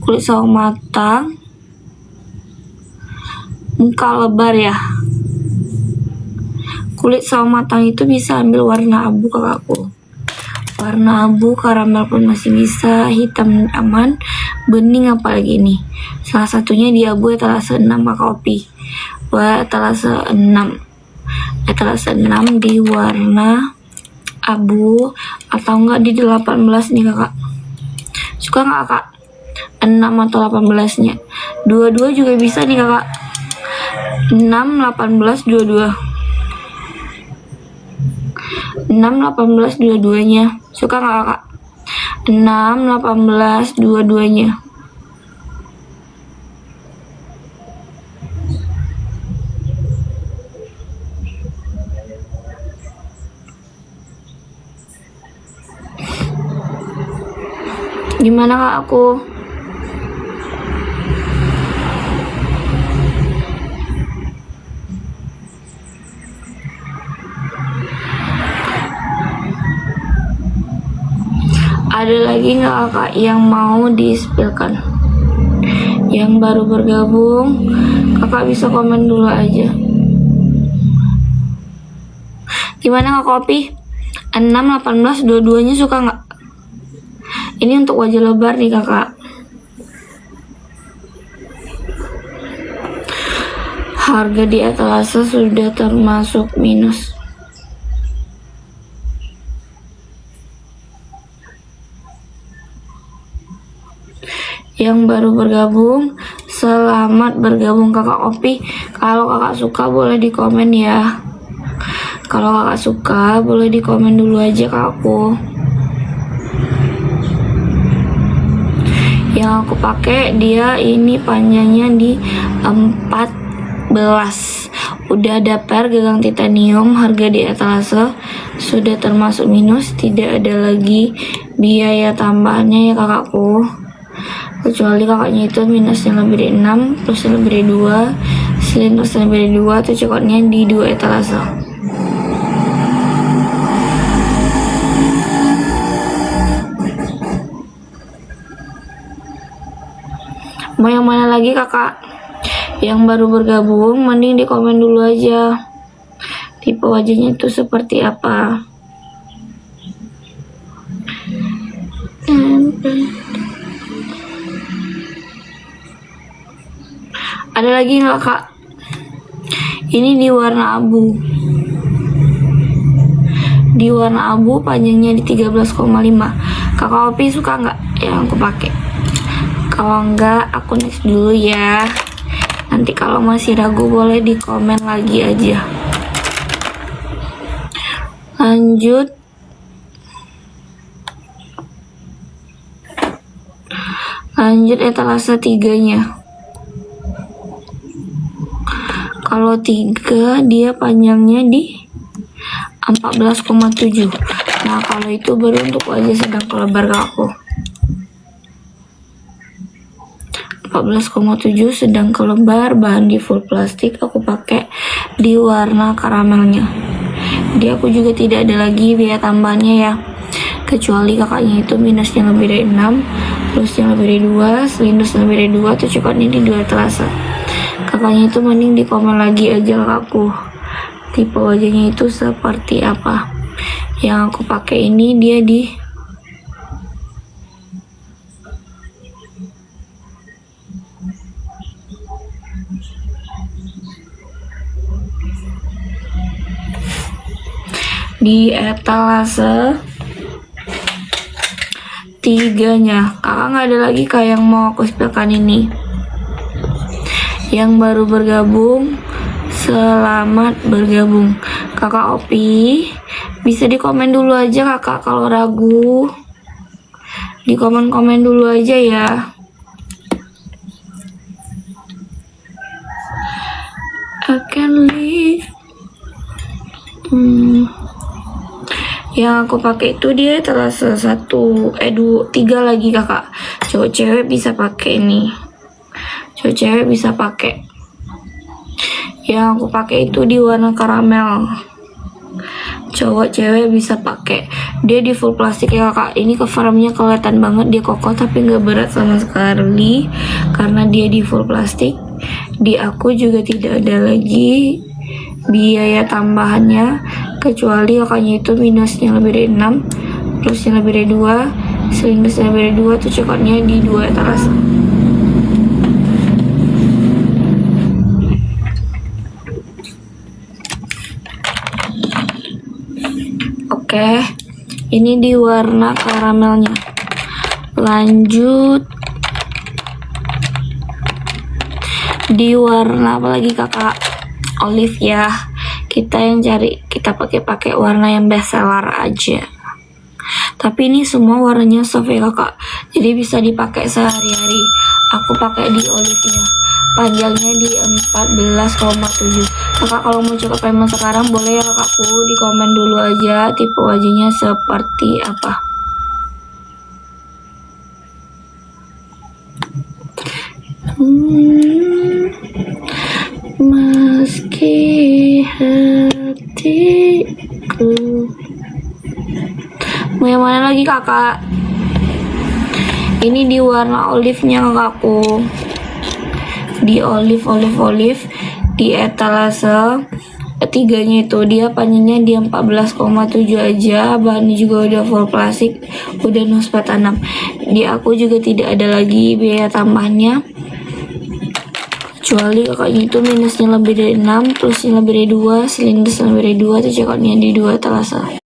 kulit sawo matang, muka lebar ya. Kulit sawo matang itu bisa ambil warna abu kakakku. Warna abu, karamel pun masih bisa, hitam aman, bening apalagi ini. Salah satunya di abu etalase 6 kakak Opi. Etalase 6 di warna abu atau enggak di 18 nih kakak. Suka nggak kak? 6 atau 18 nya. Dua-dua juga bisa nih kakak. 6, 18, dua-dua. 6, 18, dua-duanya. Suka nggak kakak? 6, 18, dua-duanya. Gimana kak aku? Ada lagi nggak kakak yang mau di-spillkan? Yang baru bergabung, kakak bisa komen dulu aja. Gimana kakak Opi? 6, 18, dua-duanya suka nggak? Ini untuk wajah lebar nih kakak. Harga di etalase sudah termasuk minus. Yang baru bergabung, selamat bergabung kakak Opi. Kalau kakak suka boleh di komen ya. Kalau kakak suka boleh di komen dulu aja kakakku. Yang aku pakai dia ini panjangnya di 14. Udah ada per gagang titanium, harga di etalase sudah termasuk minus, tidak ada lagi biaya tambahannya ya kakakku. Kecuali kakaknya itu minusnya lebih dari 6, plusnya lebih dari 2, silinder lebih dari 2, atau coklatnya di 2 etalase. Mau yang mana lagi kakak? Yang baru bergabung mending di komen dulu aja. Tipe wajahnya itu seperti apa? Ada lagi nggak kak? Ini di warna abu. Di warna abu panjangnya di 13,5. Kakak Opi suka nggak yang aku pakai? Kalau enggak aku next dulu ya. Nanti kalau masih ragu boleh di komen lagi aja. Lanjut etalase 3-nya. Kalau 3 dia panjangnya di 14,7. Nah kalau itu baru untuk wajah sedang kelebar aku. 14,7 sedang kelebar, bahan di full plastik. Aku pakai di warna karamelnya. Dia aku juga tidak ada lagi biaya tambahannya ya. Kecuali kakaknya itu minusnya lebih dari 6, plusnya lebih dari 2, silinder lebih dari 2, atau coklatnya di 2 etalase. Kakaknya itu mending di komen lagi aja kakakku. Tipe wajahnya itu seperti apa? Yang aku pakai ini dia di etalase 3-nya. Kakak nggak ada lagi kayak yang mau aku spillkan ini. Yang baru bergabung, selamat bergabung. Kakak Opi bisa di komen dulu aja kakak. Kalau ragu di komen-komen dulu aja ya. Akan yang aku pakai itu dia etalase 1, 3 lagi kakak. Cowok cewek bisa pakai ini. Cowok cewek bisa pakai. Yang aku pakai itu di warna karamel. cowok cewek bisa pakai. Dia di full plastik ya kakak. Ini covernya kelihatan banget dia kokoh tapi nggak berat sama sekali karena dia di full plastik. Di aku juga tidak ada lagi biaya tambahannya kecuali kakaknya itu minusnya lebih dari 6, plusnya lebih dari 2, silinder lebih dari 2 tuh cekotnya di 2 etalase. Oke, ini di warna karamelnya. Lanjut di warna apa lagi kakak? Olive ya. Kita yang cari, kita pakai warna yang best seller aja. Tapi ini semua warnanya soft ya kakak, jadi bisa dipakai sehari-hari. Aku pakai di olive-nya, panjangnya di 14,7. Kakak kalau mau cek payment sekarang boleh ya kakakku, di komen dulu aja tipe wajahnya seperti apa. Meski hatiku. Mau yang mana lagi kakak? Ini di warna olive-nya kakakku. Di olive di etalase tiganya itu dia panjangnya di 14,7 aja, bahannya juga udah full plastik, udah nospet 6. Di aku juga tidak ada lagi biaya tambahannya kecuali kakaknya itu minusnya lebih dari 6, plusnya lebih dari 2, silinder lebih dari 2 tuh cekotnya di 2 etalase.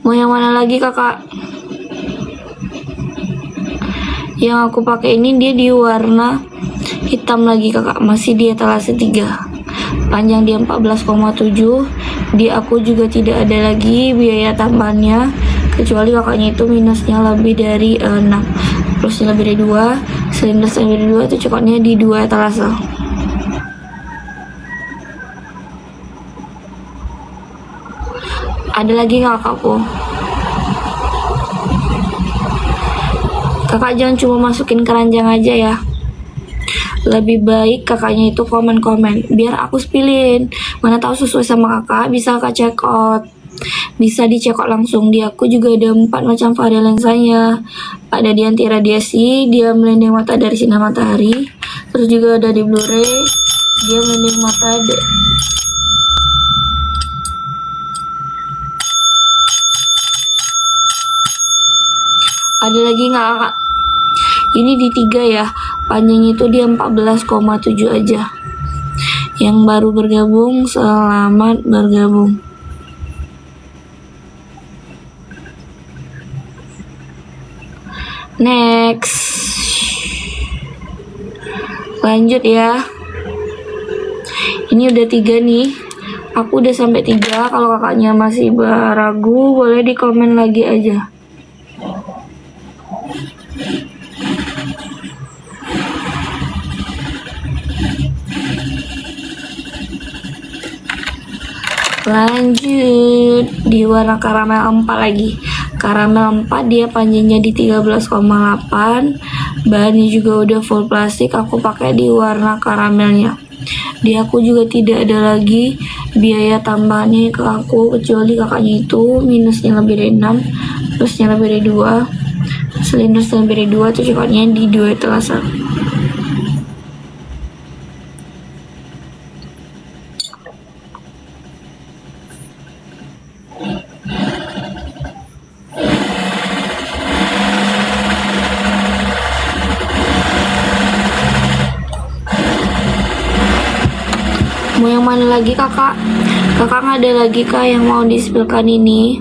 Mau yang mana lagi kakak? Yang aku pakai ini dia di warna hitam lagi kakak, masih di etalase 3, panjang di 14,7. Di aku juga tidak ada lagi biaya tambahannya kecuali kakaknya itu minusnya lebih dari 6, plusnya lebih dari 2, silinder lebih dari 2 itu cukupnya di 2 etalase. Ada lagi nggak kakakku? Kakak jangan cuma masukin keranjang aja ya. Lebih baik kakaknya itu komen-komen biar aku pilih. Mana tahu sesuai sama kakak, bisa kakak check out. Bisa dicek out langsung. Di aku juga ada 4 macam varian lensanya. Ada di anti radiasi, dia melindungi mata dari sinar matahari. Terus juga ada di Blu-ray, dia melindungi mata ada lagi nggak kakak? Ini di 3 ya, panjangnya itu di 14,7 aja. Yang baru bergabung, selamat bergabung. Next, lanjut ya. Ini udah 3 nih, aku udah sampai 3. Kalau kakaknya masih ragu, boleh di komen lagi aja. Lanjut di warna karamel 4 lagi. Karamel 4 dia panjangnya di 13,8, bahannya juga udah full plastik. Aku pakai di warna karamelnya. Di aku juga tidak ada lagi biaya tambahannya ke aku kecuali kakaknya itu minusnya lebih dari 6, plusnya lebih dari 2, silinder lebih dari 2 tuh cukupnya di 2 etalase. Mau yang mana lagi kakak? Kakak nggak ada lagi kah yang mau di-spillkan ini?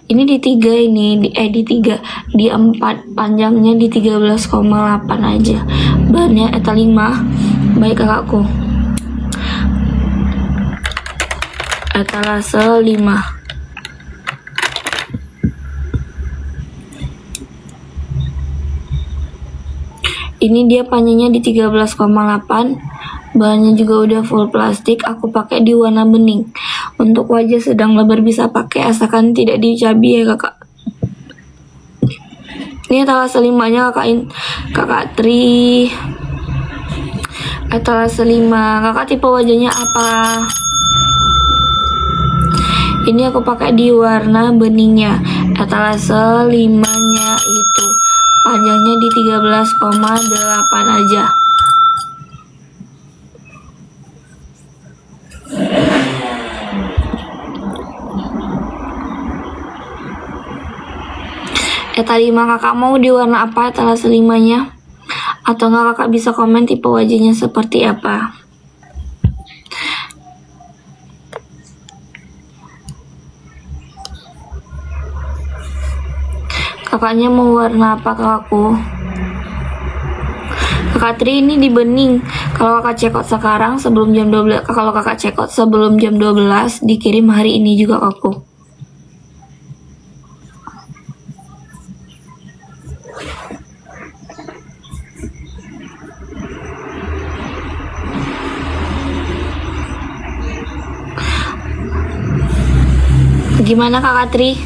Ini di 3 ini, di 3, di 4, panjangnya di 13,8 aja. Bahannya eta 5, baik kakakku. Etalase 5. Ini dia panjangnya di 13,8, bahannya juga udah full plastik. Aku pakai di warna bening. Untuk wajah sedang lebar bisa pakai asalkan tidak dicabi ya kakak. Ini etalase 5-nya kakak Tri. Etalase 5, kakak tipe wajahnya apa? Ini aku pakai di warna beningnya. Etalase 5-nya itu panjangnya di 13,8 aja. Etalase 5 kakak mau di warna apa etalase 5-nya? Atau enggak kakak bisa komen tipe wajahnya seperti apa. Kakaknya mau warna apa kakakku? Kakak Tri ini di bening. Kalau kakak cekot sekarang sebelum jam 12, kalau kakak cekot sebelum jam 12 dikirim hari ini juga kakakku. Gimana kakak Tri?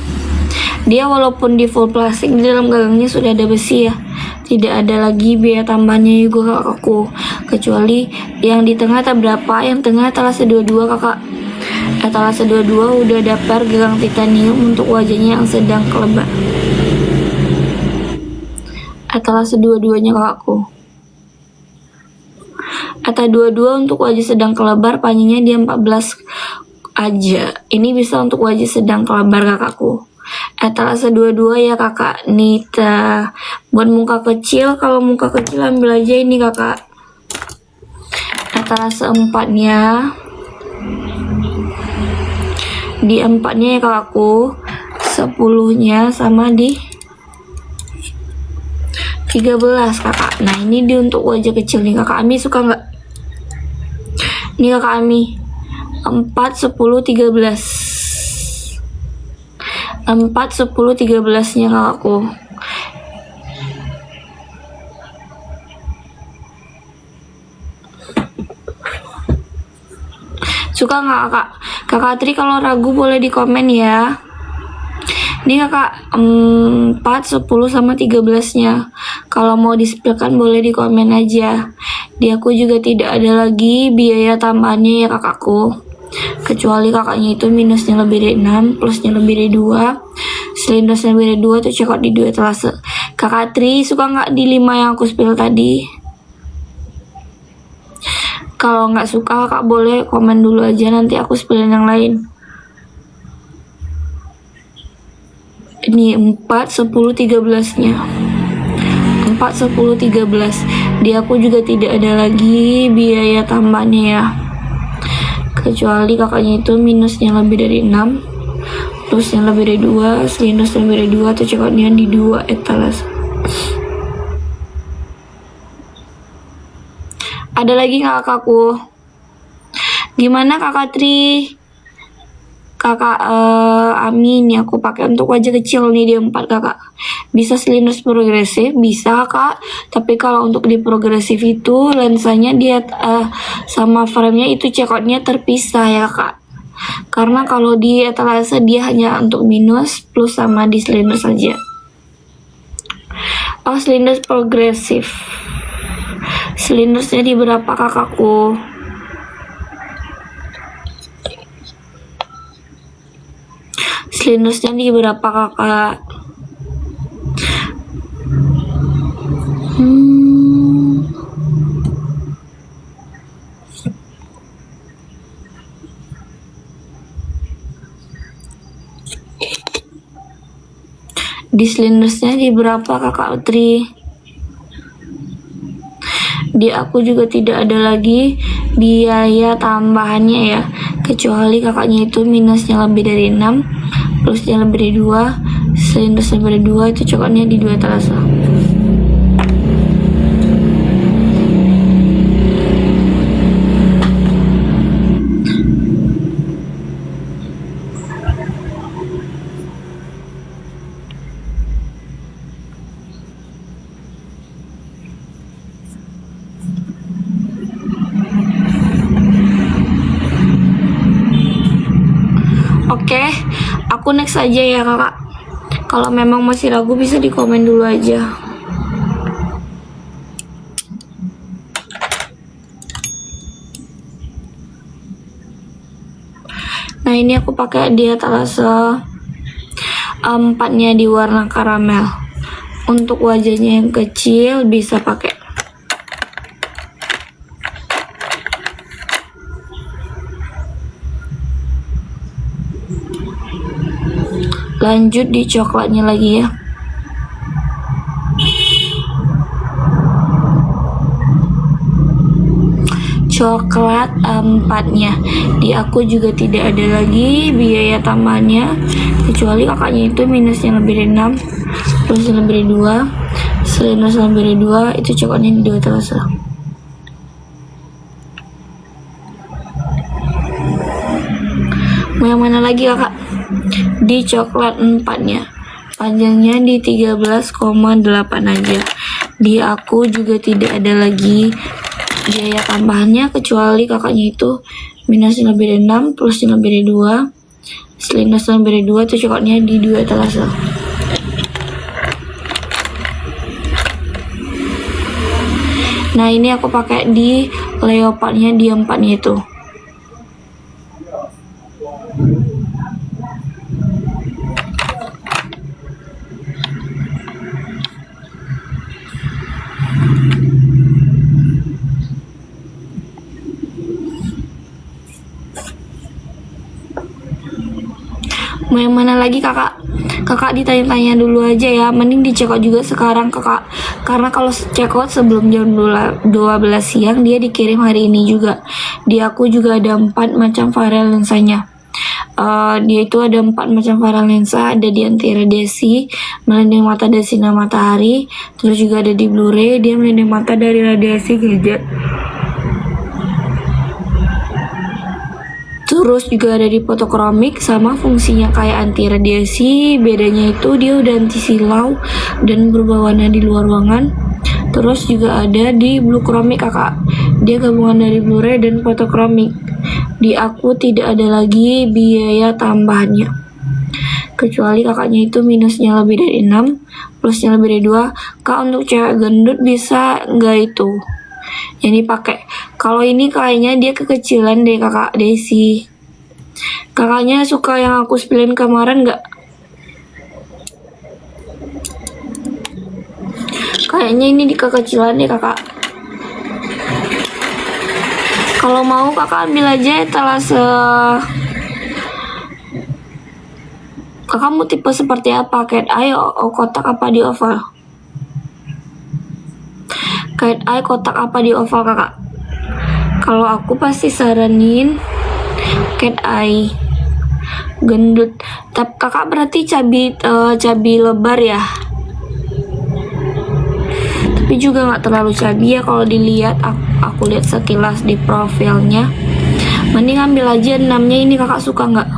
Dia walaupun di full plastik, di dalam gagangnya sudah ada besi ya. Tidak ada lagi biaya tambahannya juga kakakku. Kecuali yang di tengah tak berapa, yang tengah etalase 22 kakak. Etalase 22 udah daftar gagang titanium untuk wajahnya yang sedang kelebar. Etalase 22-nya kakakku. Etalase 22 untuk wajah sedang kelebar, panjangnya dia 14 aja. Ini bisa untuk wajah sedang kelebar kakakku. Etalase 22 ya kakak Nita. Buat muka kecil, kalau muka kecil ambil aja ini kakak. Etalase 4-nya. Di 4-nya ya kakakku. 10-nya sama di 13 kakak. Nah ini di untuk wajah kecil nih kakak Ami suka nggak? Ini kakak Ami 4, 10, 13. 4, 10, 13-nya kakakku. Suka nggak kakak? Kakak Tri kalau ragu boleh di komen ya. Ini kakak 4, 10 sama 13-nya. Kalau mau disepilkan boleh di komen aja. Di aku juga tidak ada lagi biaya tambahannya ya kakakku. Kecuali kakaknya itu minusnya lebih dari 6, plusnya lebih dari 2, silinder lebih dari 2 tuh cekot di 2 etalase. Kakak Tri suka nggak di 5 yang aku spill tadi? Kalau nggak suka kakak boleh komen dulu aja, nanti aku spillin yang lain. Ini 4, 10, 13-nya. 4, 10, 13. Di aku juga tidak ada lagi biaya tambahannya ya. Kecuali kakaknya itu minusnya lebih dari 6, plusnya lebih dari 2, silinder lebih dari 2 atau cekotnya di 2 etalase. Ada lagi nggak kakakku? Gimana kakak Tri? Kakak Amin ya aku pakai untuk wajah kecil nih, dia 4 kakak. Bisa silinder progresif, bisa kak. Tapi kalau untuk di progresif itu lensanya dia sama framenya itu cekotnya terpisah ya kak. Karena kalau di etalase dia hanya untuk minus, plus sama di silinder saja. Oh silinder progresif. Silindernya di berapa kakakku? Silindernya di berapa kakak? Di silindernya di berapa kakak Tri? Di aku juga tidak ada lagi biaya tambahannya ya. Kecuali kakaknya itu minusnya lebih dari 6, plusnya lebih dari 2, silinder lebih dari 2 itu coklatnya di 2 etalase. Oke, aku next aja ya kakak. Kalau memang masih ragu bisa di komen dulu aja. Nah ini aku pakai dia etalase 4-nya di warna karamel. Untuk wajahnya yang kecil bisa pakai. Lanjut di coklatnya lagi ya. Coklat 4-nya di aku juga tidak ada lagi biaya tambahannya, kecuali kakaknya itu minusnya lebih dari 6, plusnya lebih dari 2, selain lebih dari 2 itu coklatnya di 2 etalase. Mau yang mana lagi kakak? Di coklat 4-nya panjangnya di 13,8 aja. Di aku juga tidak ada lagi biaya tambahannya, kecuali kakaknya itu minusnya lebih dari 6, plusnya lebih dari 2, selain lebih dari 2 itu coklatnya di 2 etalase. Nah ini aku pakai di leopardnya di 4-nya itu. Mau yang mana lagi kakak? Kakak ditanya-tanya dulu aja ya, mending dicekot juga sekarang kakak, karena kalau cekot sebelum jam 12 siang dia dikirim hari ini juga. Di aku juga ada 4 macam varian lensanya. Dia itu ada 4 macam varian lensa, ada di anti radiasi, melindungi mata dari sinar matahari, terus juga ada di Blu-ray, dia melindungi mata dari radiasi gadget. Terus juga ada di fotokromik, sama fungsinya kayak anti radiasi, bedanya itu dia udah anti silau dan berubah warna di luar ruangan. Terus juga ada di blue chromik kakak, dia gabungan dari Blu-ray dan fotokromik. Di aku tidak ada lagi biaya tambahannya, kecuali kakaknya itu minusnya lebih dari 6, plusnya lebih dari 2. Kak untuk cewek gendut bisa nggak itu yang dipakai? Kalau ini kayaknya dia kekecilan deh kakak Desi. Kakaknya suka yang aku spillin kemarin nggak? Kayaknya ini di kekecilan deh kakak. Kalau mau kakak ambil aja etalase. Kakak mau tipe seperti apa? Cat eye, kotak apa di oval? Cat eye, kotak apa di oval kakak? Kalau aku pasti saranin cat eye. Gendut. Tapi kakak berarti cabi lebar ya? Tapi juga nggak terlalu cabi ya kalau dilihat. Aku lihat sekilas di profilnya. Mending ambil aja 6-nya ini, kakak suka nggak?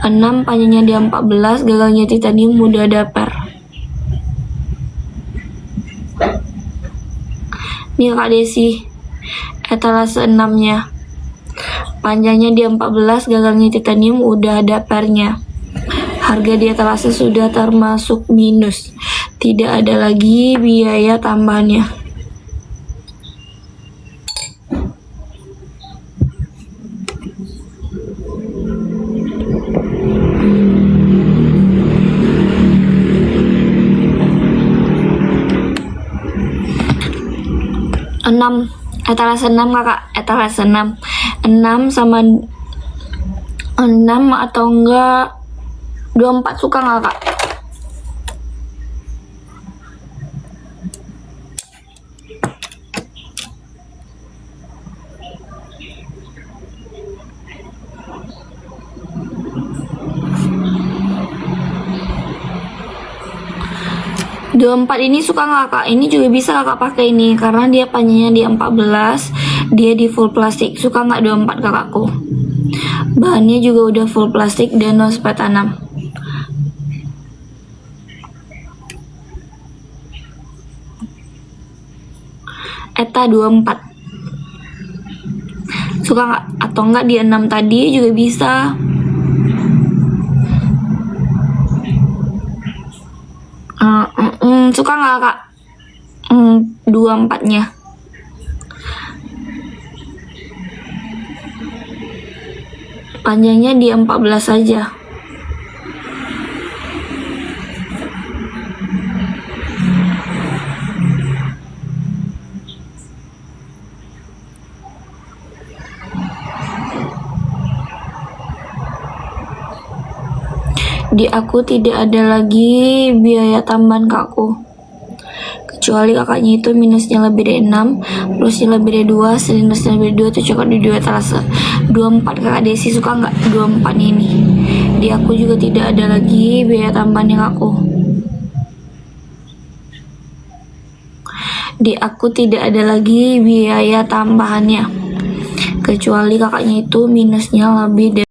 6 panjangnya di 14, gagalnya titanium, mudah daper. Ini Kak Desi, etalase 6-nya. Panjangnya di 14, gagalnya titanium, udah ada pernya. Harga di etalase sudah termasuk minus. Tidak ada lagi biaya tambahannya. Etalase 6 kakak, etalase 6 sama 6 atau enggak 24 suka nggak kak? Dua 4 ini suka nggak kak? Ini juga bisa kakak pakai ini karena dia panjangnya di 14, dia di full plastik. Suka nggak 24 kakakku? Bahannya juga udah full plastik dan no spray tanam. Eta 24 suka nggak? Atau enggak di 6 tadi juga bisa. nggak kak? 24-nya. Panjangnya di 14 saja. Di aku tidak ada lagi biaya tambahan ke aku. Kecuali kakaknya itu minusnya lebih dari 6, plusnya lebih dari 2, minusnya lebih dari 2, itu cocok di 2 etalase. 24 kakak Desi suka nggak 24 ini? Di aku juga tidak ada lagi biaya tambahan yang aku. Di aku tidak ada lagi biaya tambahannya. Kecuali kakaknya itu minusnya lebih dari